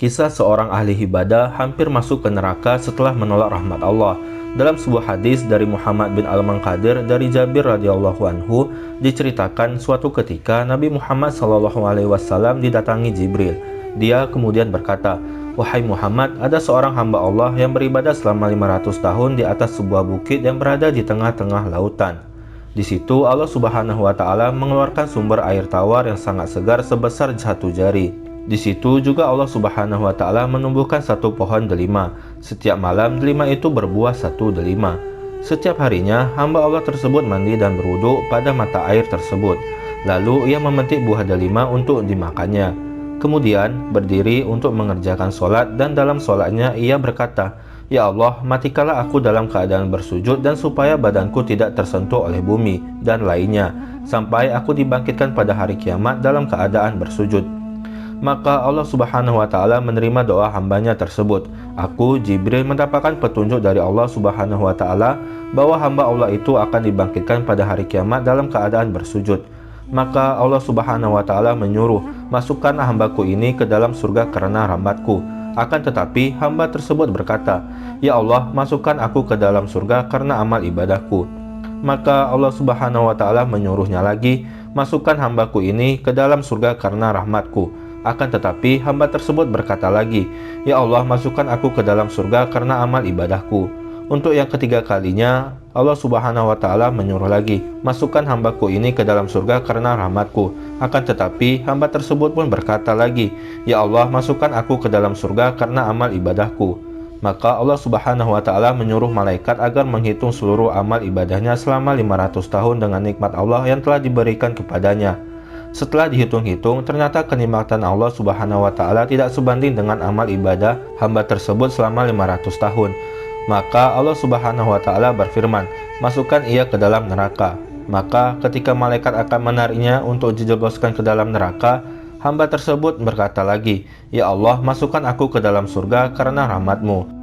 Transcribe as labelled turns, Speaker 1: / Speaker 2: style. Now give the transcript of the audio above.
Speaker 1: Kisah seorang ahli ibadah hampir masuk ke neraka setelah menolak rahmat Allah. Dalam sebuah hadis dari Muhammad bin Al-Munkadir dari Jabir radhiyallahu anhu, diceritakan suatu ketika Nabi Muhammad SAW didatangi Jibril. Dia kemudian berkata, "Wahai Muhammad, ada seorang hamba Allah yang beribadah selama 500 tahun di atas sebuah bukit yang berada di tengah-tengah lautan. Di situ Allah Subhanahu wa taala mengeluarkan sumber air tawar yang sangat segar sebesar satu jari. Di situ juga Allah Subhanahu wa taala menumbuhkan satu pohon delima. Setiap malam delima itu berbuah satu delima. Setiap harinya hamba Allah tersebut mandi dan berwudu pada mata air tersebut. Lalu ia memetik buah delima untuk dimakannya. Kemudian berdiri untuk mengerjakan sholat, dan dalam sholatnya ia berkata, 'Ya Allah, matikalah aku dalam keadaan bersujud dan supaya badanku tidak tersentuh oleh bumi,' dan lainnya, sampai aku dibangkitkan pada hari kiamat dalam keadaan bersujud. Maka Allah Subhanahu wa taala menerima doa hambanya tersebut. Aku, Jibril, mendapatkan petunjuk dari Allah Subhanahu wa taala bahwa hamba Allah itu akan dibangkitkan pada hari kiamat dalam keadaan bersujud. Maka Allah Subhanahu wa taala menyuruh, 'Masukkanlah hambaku ini ke dalam surga karena rahmatku.' Akan tetapi hamba tersebut berkata, 'Ya Allah, masukkan aku ke dalam surga karena amal ibadahku.' Maka Allah Subhanahu wa taala menyuruhnya lagi, 'Masukkan hambaku ini ke dalam surga karena rahmatku.' Akan tetapi hamba tersebut berkata lagi, 'Ya Allah, masukkan aku ke dalam surga karena amal ibadahku.' Untuk yang ketiga kalinya Allah Subhanahu wa taala menyuruh lagi, 'Masukkan hambaku ini ke dalam surga karena rahmatku.' Akan tetapi hamba tersebut pun berkata lagi, 'Ya Allah, masukkan aku ke dalam surga karena amal ibadahku.' Maka Allah Subhanahu wa taala menyuruh malaikat agar menghitung seluruh amal ibadahnya selama 500 tahun dengan nikmat Allah yang telah diberikan kepadanya. Setelah dihitung-hitung, ternyata kenikmatan Allah Subhanahu wa taala tidak sebanding dengan amal ibadah hamba tersebut selama 500 tahun. Maka Allah Subhanahu wa taala berfirman, 'Masukkan ia ke dalam neraka.' Maka ketika malaikat akan menariknya untuk dijebloskan ke dalam neraka, hamba tersebut berkata lagi, 'Ya Allah, masukkan aku ke dalam surga karena rahmat-Mu.'